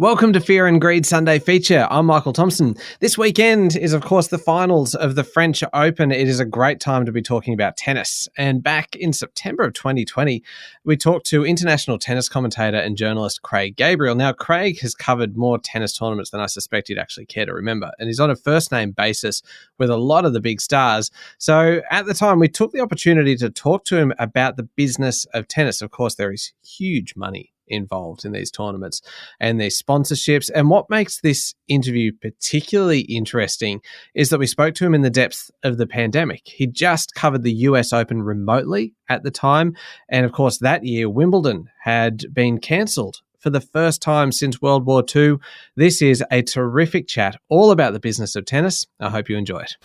Welcome to Fear and Greed Sunday Feature. I'm Michael Thompson. This weekend is, of course, the finals of the French Open. It is a great time to be talking about tennis. And back in September of 2020, we talked to international tennis commentator and journalist Craig Gabriel. Now, Craig has covered more tennis tournaments than I suspect he'd actually care to remember. And he's on a first-name basis with a lot of the big stars. So at the time, we took the opportunity to talk to him about the business of tennis. Of course, there is huge money involved in these tournaments and their sponsorships. And what makes this interview particularly interesting is that we spoke to him in the depths of the pandemic. He just covered the US Open remotely at the time. And of course, that year, Wimbledon had been cancelled for the first time since World War II. This is a terrific chat all about the business of tennis. I hope you enjoy it.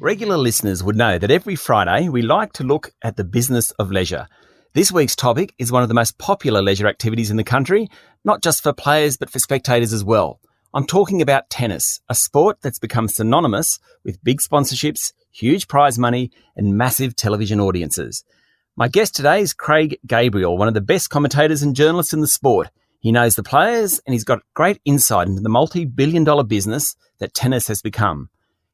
Regular listeners would know that every Friday we like to look at the business of leisure. This week's topic is one of the most popular leisure activities in the country, not just for players but for spectators as well. I'm talking about tennis, a sport that's become synonymous with big sponsorships, huge prize money and massive television audiences. My guest today is Craig Gabriel, one of the best commentators and journalists in the sport. He knows the players and he's got great insight into the multi-billion-dollar business that tennis has become.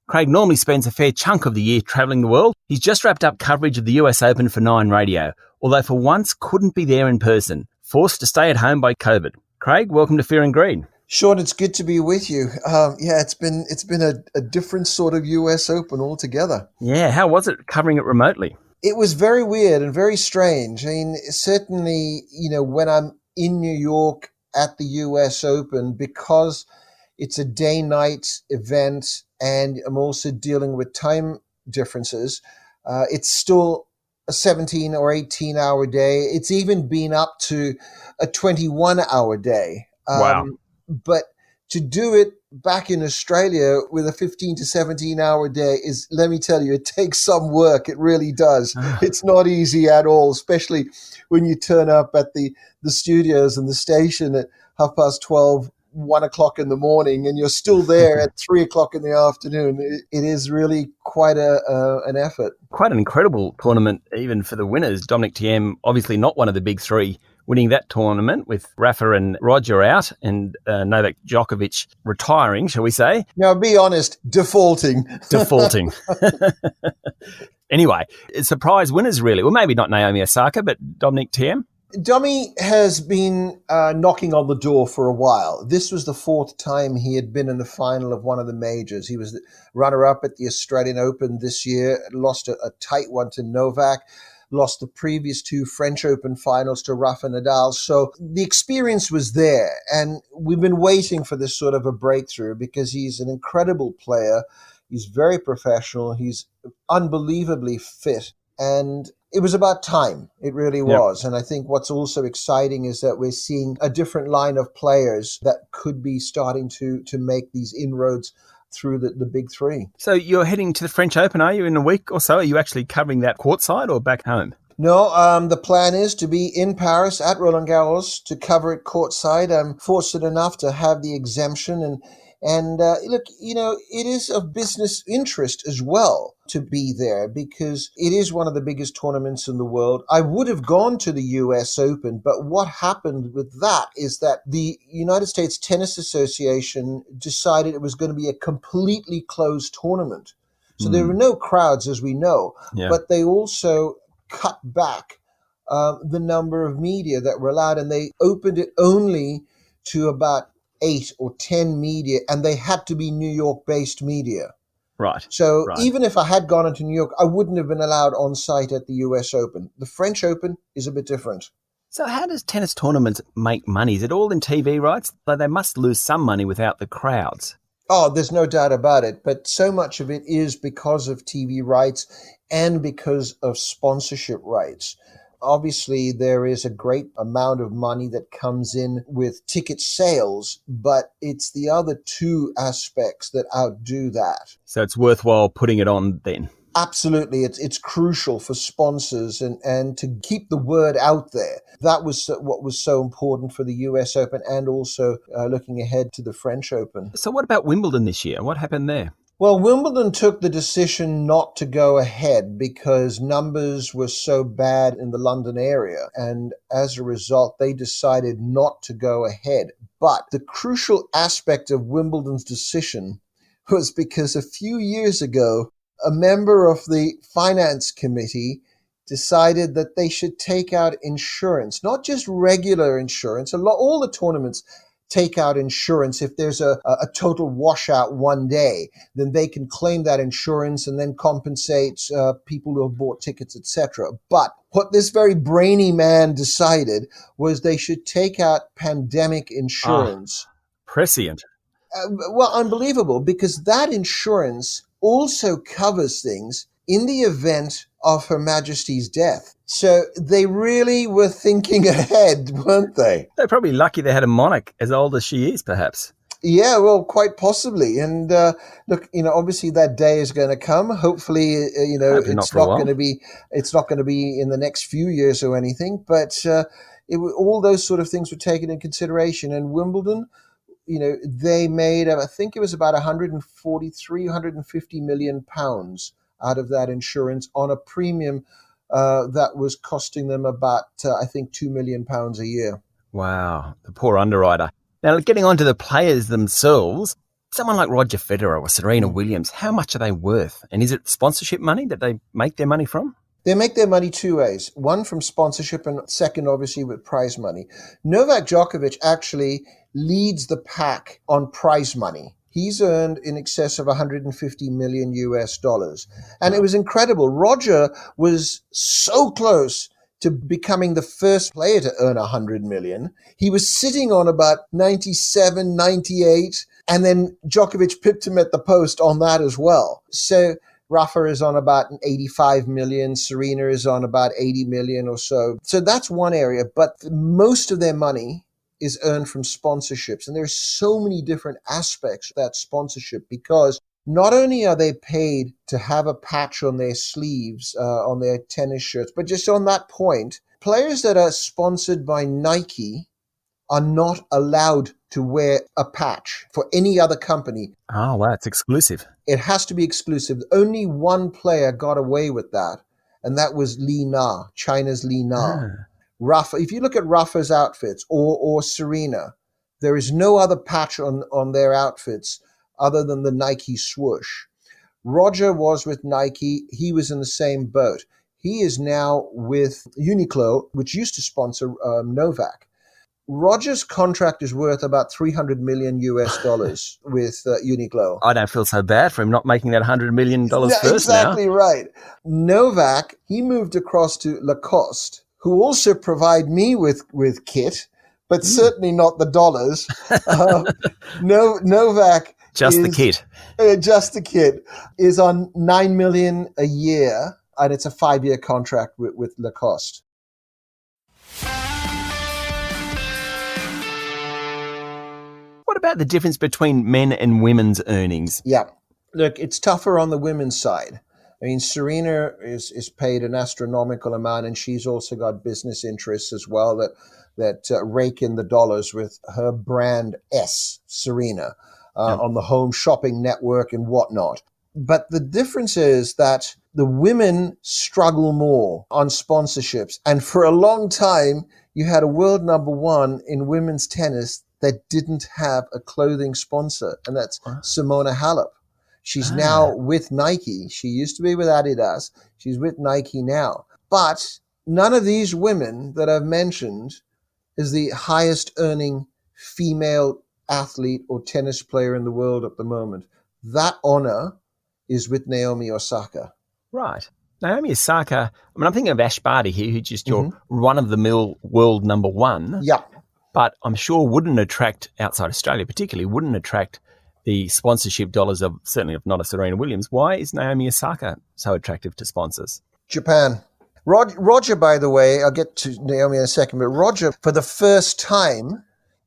Craig normally spends a fair chunk of the year travelling the world. He's just wrapped up coverage of the US Open for 9 Radio, although for once couldn't be there in person, forced to stay at home by COVID. Craig, welcome to Fear and Greed. Sean, it's good to be with you. It's been a different sort of US Open altogether. Yeah, how was it covering it remotely? It was very weird and very strange. I mean, certainly, when I'm in New York at the US Open, because it's a day-night event and I'm also dealing with time differences, it's still a 17 or 18-hour day. It's even been up to a 21-hour day. Wow. But to do it back in Australia with a 15 to 17-hour day is, let me tell you, it takes some work. It really does. It's not easy at all, especially when you turn up at the studios and the station at 12:30, 1 o'clock in the morning, and you're still there at 3 o'clock in the afternoon. It is really quite an effort. Quite an incredible tournament, even for the winners. Dominic Thiem, obviously not one of the big three, winning that tournament with Rafa and Roger out and Novak Djokovic retiring, shall we say? Now, be honest, defaulting. Anyway, surprise winners, really. Well, maybe not Naomi Osaka, but Dominic Thiem. Dummy has been knocking on the door for a while. This was the 4th time he had been in the final of one of the majors. He was the runner-up at the Australian Open this year, lost a tight one to Novak, lost the previous 2 French Open finals to Rafa Nadal. So the experience was there, and we've been waiting for this sort of a breakthrough because he's an incredible player. He's very professional. He's unbelievably fit, and it was about time. It really was. Yep. And I think what's also exciting is that we're seeing a different line of players that could be starting to make these inroads through the big three. So you're heading to the French Open, are you, in a week or so? Are you actually covering that courtside or back home? No, the plan is to be in Paris at Roland Garros to cover it courtside. I'm fortunate enough to have the exemption and look, it is of business interest as well to be there because it is one of the biggest tournaments in the world. I would have gone to the US Open, but what happened with that is that the United States Tennis Association decided it was going to be a completely closed tournament. So there were no crowds, as we know, but they also cut back the number of media that were allowed, and they opened it only to about 8 or 10 media, and they had to be New York-based media. Right. So even if I had gone into New York, I wouldn't have been allowed on site at the US Open. The French Open is a bit different. So how does tennis tournaments make money? Is it all in TV rights? Though they must lose some money without the crowds. Oh, there's no doubt about it. But so much of it is because of TV rights and because of sponsorship rights. Obviously, there is a great amount of money that comes in with ticket sales, but it's the other 2 aspects that outdo that. So it's worthwhile putting it on then? Absolutely. It's crucial for sponsors and to keep the word out there. That was what was so important for the US Open and also looking ahead to the French Open. So what about Wimbledon this year? What happened there? Well, Wimbledon took the decision not to go ahead because numbers were so bad in the London area. And as a result, they decided not to go ahead. But the crucial aspect of Wimbledon's decision was because a few years ago, a member of the finance committee decided that they should take out insurance, not just regular insurance. All the tournaments take out insurance. If there's a total washout one day, then they can claim that insurance and then compensate people who have bought tickets, etc. But what this very brainy man decided was they should take out pandemic insurance. Prescient. Well, unbelievable, because that insurance also covers things in the event of Her Majesty's death. So they really were thinking ahead, weren't they? They're probably lucky they had a monarch as old as she is, perhaps. Yeah, well, quite possibly. And look, obviously that day is going to come. Hopefully, Hopefully it's not going to be. It's not going to be in the next few years or anything. But all those sort of things were taken in consideration. And Wimbledon, they made, I think it was about 150 million pounds out of that insurance on a premium that was costing them about, I think, £2 million a year. Wow, the poor underwriter. Now, getting on to the players themselves, someone like Roger Federer or Serena Williams, how much are they worth? And is it sponsorship money that they make their money from? They make their money two ways. One from sponsorship and second, obviously, with prize money. Novak Djokovic actually leads the pack on prize money. He's earned in excess of 150 million US dollars. And it was incredible. Roger was so close to becoming the first player to earn 100 million. He was sitting on about 97, 98, and then Djokovic pipped him at the post on that as well. So Rafa is on about 85 million. Serena is on about 80 million or so. So that's one area. But most of their money is earned from sponsorships. And there's so many different aspects of that sponsorship, because not only are they paid to have a patch on their sleeves, on their tennis shirts, but just on that point, players that are sponsored by Nike are not allowed to wear a patch for any other company. Oh, wow, it's exclusive. It has to be exclusive. Only one player got away with that, and that was Li Na, China's Li Na. Rafa, if you look at Rafa's outfits or Serena, there is no other patch on their outfits other than the Nike swoosh. Roger was with Nike. He was in the same boat. He is now with Uniqlo, which used to sponsor Novak. Roger's contract is worth about 300 million US dollars with Uniqlo. I don't feel so bad for him not making that $100 million first exactly now. Right. Novak, he moved across to Lacoste, who also provide me with kit, but certainly not the dollars. Novak Just is, the kit. Just the kit is on $9 million a year, and it's a 5-year contract with Lacoste. What about the difference between men and women's earnings? Yeah. Look, it's tougher on the women's side. I mean, Serena is paid an astronomical amount, and she's also got business interests as well that rake in the dollars with her brand Serena, on the Home Shopping Network and whatnot. But the difference is that the women struggle more on sponsorships. And for a long time, you had a world number one in women's tennis that didn't have a clothing sponsor, and that's Simona Halep. She's now with Nike. She used to be with Adidas. She's with Nike now. But none of these women that I've mentioned is the highest earning female athlete or tennis player in the world at the moment. That honor is with Naomi Osaka. Right. Naomi Osaka, I mean, I'm thinking of Ash Barty here, who's just your run-of-the-mill world number one. Yeah. But I'm sure wouldn't attract, outside Australia particularly, wouldn't attract the sponsorship dollars of, certainly of not a Serena Williams. Why is Naomi Osaka so attractive to sponsors? Japan. Roger, by the way, I'll get to Naomi in a second, but Roger, for the first time,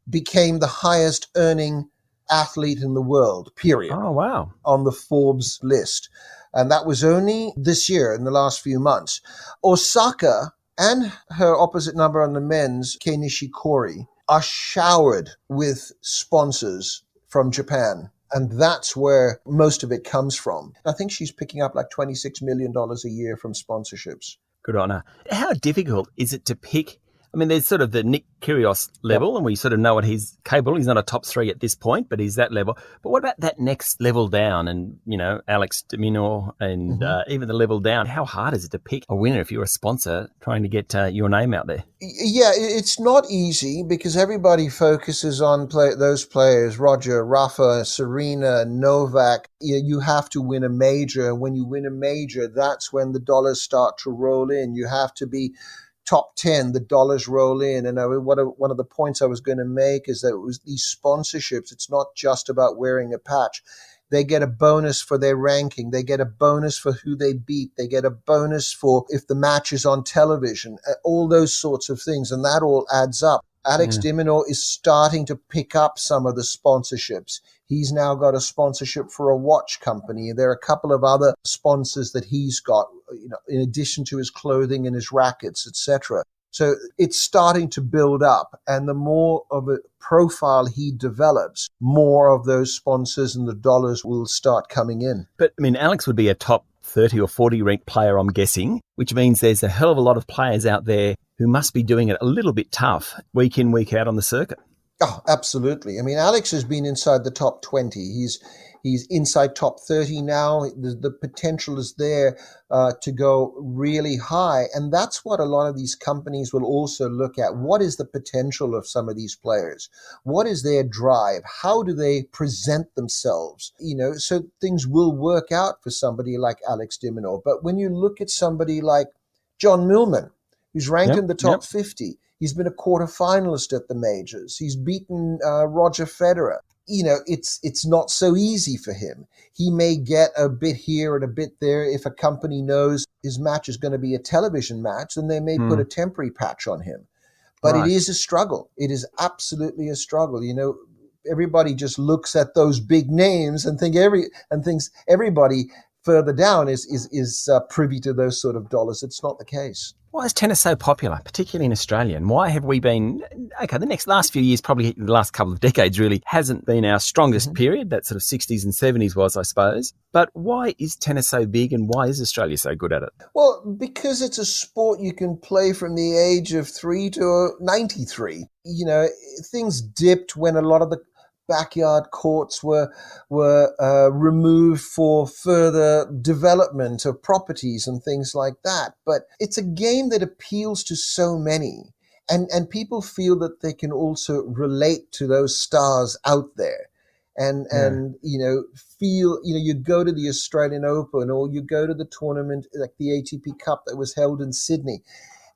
became the highest earning athlete in the world, period. Oh, wow. On the Forbes list. And that was only this year, in the last few months. Osaka and her opposite number on the men's, Kei Nishikori, are showered with sponsors from Japan. And that's where most of it comes from. I think she's picking up like $26 million a year from sponsorships. Good on her. How difficult is it to pick? I mean, there's sort of the Nick Kyrgios level, and we sort of know what he's capable. He's not a top three at this point, but he's that level. But what about that next level down? And, Alex de Minaur and even the level down. How hard is it to pick a winner if you're a sponsor trying to get your name out there? Yeah, it's not easy because everybody focuses on those players, Roger, Rafa, Serena, Novak. You have to win a major. And when you win a major, that's when the dollars start to roll in. You have to be top 10, the dollars roll in. And one of the points I was going to make is that it was these sponsorships. It's not just about wearing a patch. They get a bonus for their ranking. They get a bonus for who they beat. They get a bonus for if the match is on television, all those sorts of things. And that all adds up. Alex de Minaur is starting to pick up some of the sponsorships. He's now got a sponsorship for a watch company. There are a couple of other sponsors that he's got, in addition to his clothing and his rackets, etc. So it's starting to build up. And the more of a profile he develops, more of those sponsors and the dollars will start coming in. But, Alex would be a top 30 or 40 ranked player, I'm guessing, which means there's a hell of a lot of players out there who must be doing it a little bit tough week in, week out on the circuit. Oh, absolutely. Alex has been inside the top 20. He's inside top 30 now. The potential is there to go really high. And that's what a lot of these companies will also look at. What is the potential of some of these players? What is their drive? How do they present themselves? So things will work out for somebody like Alex de Minaur. But when you look at somebody like John Millman, who's ranked in the top 50, he's been a quarterfinalist at the majors. He's beaten Roger Federer. It's not so easy for him. He may get a bit here and a bit there. If a company knows his match is going to be a television match, then they may put a temporary patch on him. But It is a struggle. It is absolutely a struggle. Everybody just looks at those big names and thinks everybody further down is privy to those sort of dollars. It's not the case. Why is tennis so popular, particularly in Australia? And why have we been, the last few years, probably the last couple of decades really, hasn't been our strongest period. That sort of 60s and 70s was, I suppose. But why is tennis so big and why is Australia so good at it? Well, because it's a sport you can play from the age of 3 to 93. Things dipped when a lot of the backyard courts were removed for further development of properties and things like that. But it's a game that appeals to so many. And people feel that they can also relate to those stars out there. And feel, you go to the Australian Open or you go to the tournament like the ATP Cup that was held in Sydney,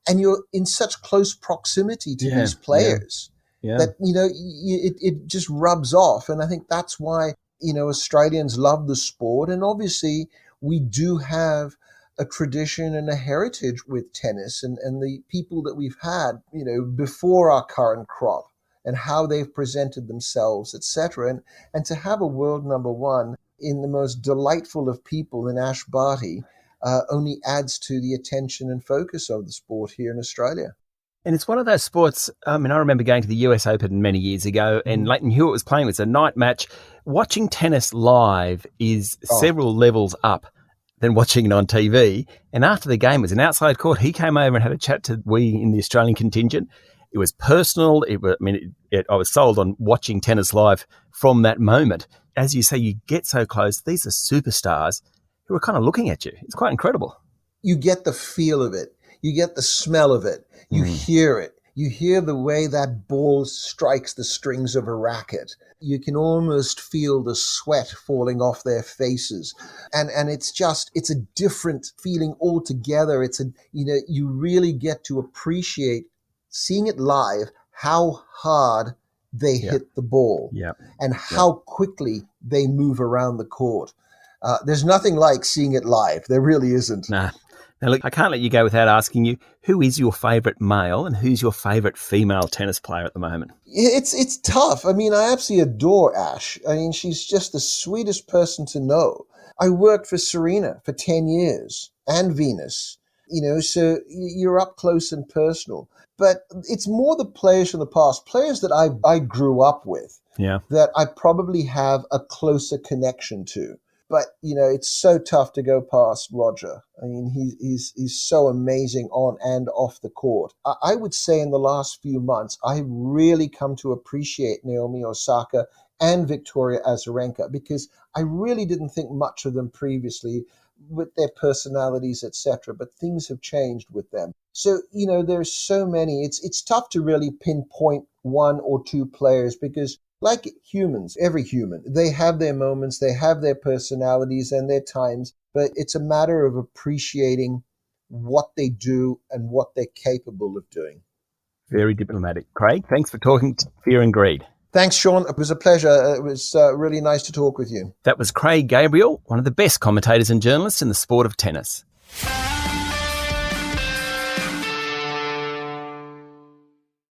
and you're in such close proximity to these players. Yeah. That, it just rubs off. And I think that's why, Australians love the sport. And obviously we do have a tradition and a heritage with tennis and the people that we've had, before our current crop and how they've presented themselves, etc. And to have a world number one in the most delightful of people in Ash Barty only adds to the attention and focus of the sport here in Australia. And it's one of those sports, I remember going to the US Open many years ago and Leighton Hewitt was playing. It was a night match. Watching tennis live is several levels up than watching it on TV. And after the game, it was an outside court. He came over and had a chat to we in the Australian contingent. It was personal. I was sold on watching tennis live from that moment. As you say, you get so close. These are superstars who are kind of looking at you. It's quite incredible. You get the feel of it. You get the smell of it. You hear it. You hear the way that ball strikes the strings of a racket. You can almost feel the sweat falling off their faces. And it's a different feeling altogether. You really get to appreciate seeing it live, how hard they hit the ball and how quickly they move around the court. There's nothing like seeing it live. There really isn't. Nah. Now, look, I can't let you go without asking you, who is your favourite male and who's your favourite female tennis player at the moment? It's tough. I absolutely adore Ash. She's just the sweetest person to know. I worked for Serena for 10 years and Venus, so you're up close and personal. But it's more the players from the past, players that I grew up with, that I probably have a closer connection to. But, it's so tough to go past Roger. I mean, he's so amazing on and off the court. I would say in the last few months, I've really come to appreciate Naomi Osaka and Victoria Azarenka, because I really didn't think much of them previously with their personalities, etc. But things have changed with them. So, there's so many. It's tough to really pinpoint one or two players, because like humans, every human, they have their moments, they have their personalities and their times, but it's a matter of appreciating what they do and what they're capable of doing. Very diplomatic. Craig, thanks for talking to Fear and Greed. Thanks, Sean. It was a pleasure. It was really nice to talk with you. That was Craig Gabriel, one of the best commentators and journalists in the sport of tennis.